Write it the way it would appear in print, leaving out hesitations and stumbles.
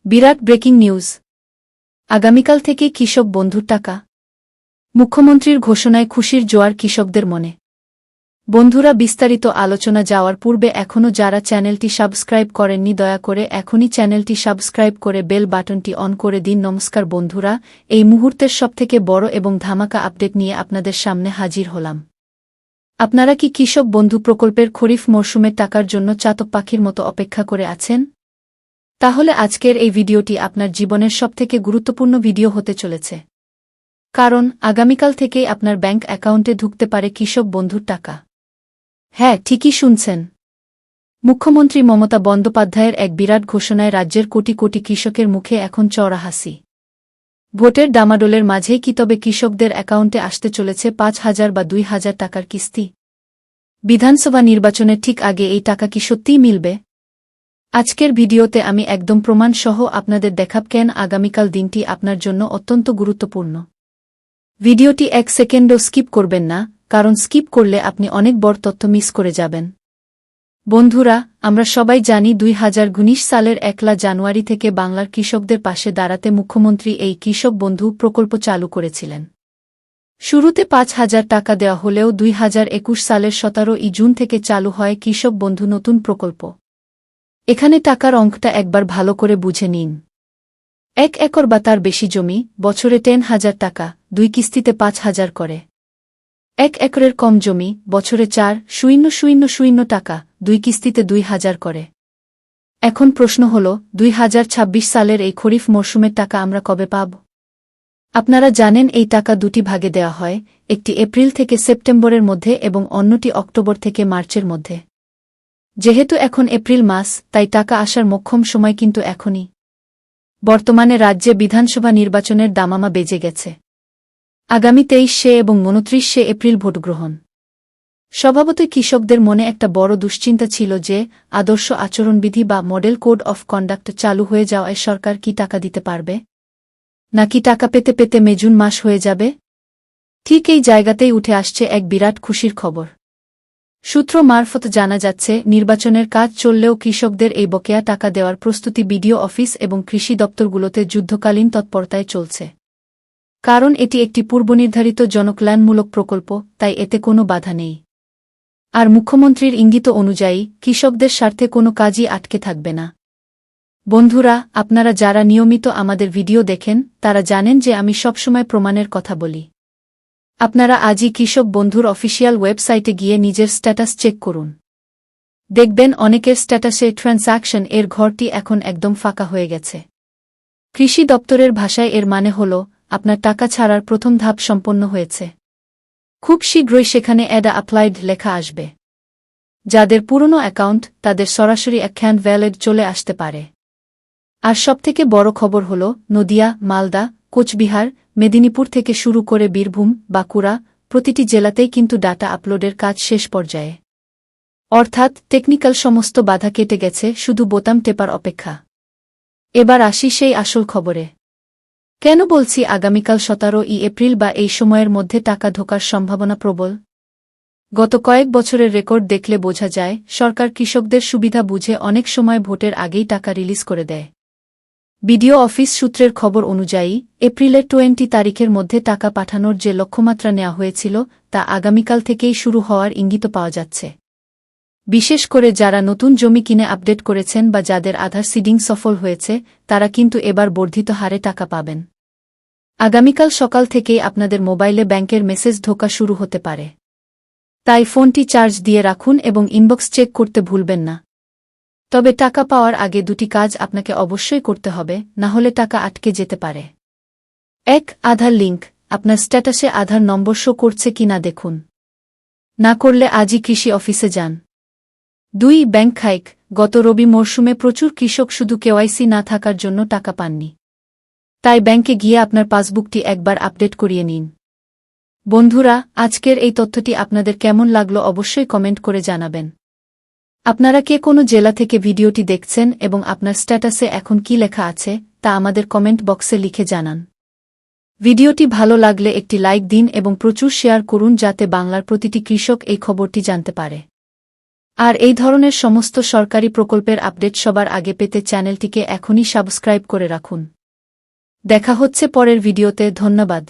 বিরাট breaking news. আগামীকাল থেকে কৃষক বন্ধুর টাকা। মুখ্যমন্ত্রীর ঘোষণায় খুশির জোয়ার কৃষকদের মনে। বন্ধুরা, বিস্তারিত আলোচনা যাওয়ার পূর্বে এখনও যারা চ্যানেলটি সাবস্ক্রাইব করেননি দয়া করে এখনই চ্যানেলটি সাবস্ক্রাইব করে বেল বাটনটি অন করে দিন। নমস্কার বন্ধুরা, এই মুহূর্তের সবথেকে বড় এবং ধামাকা আপডেট নিয়ে আপনাদের সামনে হাজির হলাম। আপনারা কি কৃষক বন্ধু প্রকল্পের খরিফ মরশুমের টাকার জন্য চাতক পাখির মতো অপেক্ষা করে আছেন? তাহলে আজকের এই ভিডিওটি আপনার জীবনের সবথেকে গুরুত্বপূর্ণ ভিডিও হতে চলেছে, কারণ আগামীকাল থেকেই আপনার ব্যাংক অ্যাকাউন্টে ঢুকতে পারে কৃষক বন্ধুর টাকা। হ্যাঁ, ঠিকই শুনছেন। মুখ্যমন্ত্রী মমতা বন্দ্যোপাধ্যায়ের এক বিরাট ঘোষণায় রাজ্যের কোটি কোটি কৃষকের মুখে এখন চওড়া হাসি। ভোটের ডামাডোলের মাঝেই কি তবে কৃষকদের অ্যাকাউন্টে আসতে চলেছে ৫,০০০ বা ২,০০০ টাকার কিস্তি? বিধানসভা নির্বাচনের ঠিক আগে এই টাকা কি সত্যিই মিলবে? আজকের ভিডিওতে আমি একদম প্রমাণ সহ আপনাদের দেখাব কেন আগামীকাল দিনটি আপনার জন্য অত্যন্ত গুরুত্বপূর্ণ। ভিডিওটি ১ সেকেন্ডও স্কিপ করবেন না, কারণ স্কিপ করলে আপনি অনেক বড় তথ্য মিস করে যাবেন। বন্ধুরা, আমরা সবাই জানি ২০১৯ সালের ১ জানুয়ারি থেকে বাংলার কৃষকদের পাশে দাঁড়াতে মুখ্যমন্ত্রী এই কৃষক বন্ধু প্রকল্প চালু করেছিলেন। শুরুতে ৫,০০০ টাকা দেওয়া হলেও ২০২১ সালের ১৭ জুন থেকে চালু হয় কৃষক বন্ধু নতুন প্রকল্প। এখানে টাকার অঙ্কটা একবার ভালো করে বুঝে নিন। ১ একর বা তার বেশি জমি, বছরে ১০,০০০ টাকা, ২ কিস্তিতে ৫,০০০ করে। ১ একরের কম জমি, বছরে ৪,০০০ টাকা, ২ কিস্তিতে ২,০০০ করে। এখন প্রশ্ন হল, ২০২৬ সালের এই খরিফ মরশুমের টাকা আমরা কবে পাব? আপনারা জানেন এই টাকা দুটি ভাগে দেওয়া হয়, একটি এপ্রিল থেকে সেপ্টেম্বরের মধ্যে এবং অন্যটি অক্টোবর থেকে মার্চের মধ্যে। যেহেতু এখন এপ্রিল মাস, তাই টাকা আসার মোক্ষম সময় কিন্তু এখনই। বর্তমানে রাজ্যে বিধানসভা নির্বাচনের দামামা বেজে গেছে। আগামী ২৩শে এবং ২৯শে এপ্রিল ভোটগ্রহণ। স্বভাবতই কৃষকদের মনে একটা বড় দুশ্চিন্তা ছিল যে আদর্শ আচরণবিধি বা মডেল কোড অফ কন্ডাক্ট চালু হয়ে যাওয়ায় সরকার কি টাকা দিতে পারবে, নাকি টাকা পেতে পেতে মে জুন মাস হয়ে যাবে? ঠিক এই জায়গাতেই উঠে আসছে এক বিরাট খুশির খবর। সূত্র মারফত জানা যাচ্ছে, নির্বাচনের কাজ চললেও কৃষকদের এই বকেয়া টাকা দেওয়ার প্রস্তুতি বিডিও অফিস এবং কৃষি দপ্তরগুলোতে যুদ্ধকালীন তৎপরতায় চলছে। কারণ এটি একটি পূর্বনির্ধারিত জনকল্যাণমূলক প্রকল্প, তাই এতে কোনো বাধা নেই। আর মুখ্যমন্ত্রীর ইঙ্গিত অনুযায়ী কৃষকদের স্বার্থে কোনো কাজই আটকে থাকবে না। বন্ধুরা, আপনারা যারা নিয়মিত আমাদের ভিডিও দেখেন তারা জানেন যে আমি সবসময় প্রমাণের কথা বলি। আপনারা আজই কৃষক বন্ধুর অফিসিয়াল ওয়েবসাইটে গিয়ে নিজের স্ট্যাটাস চেক করুন। দেখবেন অনেকের স্ট্যাটাসে ট্রান্স্যাকশন এর ঘরটি এখন একদম ফাঁকা হয়ে গেছে। কৃষি দপ্তরের ভাষায় এর মানে হল, আপনার টাকা ছাড়ার প্রথম ধাপ সম্পন্ন হয়েছে। খুব শীঘ্রই সেখানে অ্যাডা অ্যাপ্লাইড লেখা আসবে। যাদের পুরনো অ্যাকাউন্ট, তাদের সরাসরি অ্যাকাউন্ট ভ্যালিড চলে আসতে পারে। আর সবথেকে বড় খবর হল, নদিয়া, মালদা, কোচবিহার, মেদিনীপুর থেকে শুরু করে বীরভূম, বাঁকুড়া, প্রতিটি জেলাতেই কিন্তু ডাটা আপলোডের কাজ শেষ পর্যায়ে। অর্থাৎ টেকনিক্যাল সমস্ত বাধা কেটে গেছে, শুধু বোতাম টেপার অপেক্ষা। এবার আসি সেই আসল খবরে। কেন বলছি আগামীকাল ১৭ এপ্রিল বা এই সময়ের মধ্যে টাকা ঢোকার সম্ভাবনা প্রবল? গত কয়েক বছরের রেকর্ড দেখলে বোঝা যায়, সরকার কৃষকদের সুবিধা বুঝে অনেক সময় ভোটের আগেই টাকা রিলিজ করে দেয়। বিডিও অফিস সূত্রের খবর অনুযায়ী, এপ্রিলের ২০ তারিখের মধ্যে টাকা পাঠানোর যে লক্ষ্যমাত্রা নেওয়া হয়েছিল, তা আগামীকাল থেকেই শুরু হওয়ার ইঙ্গিত পাওয়া যাচ্ছে। বিশেষ করে যারা নতুন জমি কিনে আপডেট করেছেন বা যাদের আধার সিডিং সফল হয়েছে, তারা কিন্তু এবার বর্ধিত হারে টাকা পাবেন। আগামীকাল সকাল থেকেই আপনাদের মোবাইলে ব্যাংকের মেসেজ ঢোকা শুরু হতে পারে। তাই ফোনটি চার্জ দিয়ে রাখুন এবং ইনবক্স চেক করতে ভুলবেন না। তবে টাকা পাওয়ার আগে দুটি কাজ আপনাকে অবশ্যই করতে হবে, না হলে টাকা আটকে যেতে পারে। ১. আধার লিঙ্ক। আপনার স্ট্যাটাসে আধার নম্বর শো করছে কিনা দেখুন। না করলে আজই কৃষি অফিসে যান। ২. ব্যাংক খাইক। গত রবি মরশুমে প্রচুর কৃষক শুধু কেওয়াইসি না থাকার জন্য টাকা পাননি। তাই ব্যাংকে গিয়ে আপনার পাসবুকটি একবার আপডেট করিয়ে নিন। বন্ধুরা, আজকের এই তথ্যটি আপনাদের কেমন লাগলো অবশ্যই কমেন্ট করে জানাবেন। আপনারা কে কোনো জেলা থেকে ভিডিওটি দেখছেন এবং আপনার স্ট্যাটাসে এখন কি লেখা আছে, তা আমাদের কমেন্ট বক্সে লিখে জানান। ভিডিওটি ভালো লাগলে একটি লাইক দিন এবং প্রচুর শেয়ার করুন যাতে বাংলার প্রতিটি কৃষক এই খবরটি জানতে পারে। আর এই ধরনের সমস্ত সরকারি প্রকল্পের আপডেট সবার আগে পেতে চ্যানেলটিকে এখনই সাবস্ক্রাইব করে রাখুন। দেখা হচ্ছে পরের ভিডিওতে। ধন্যবাদ।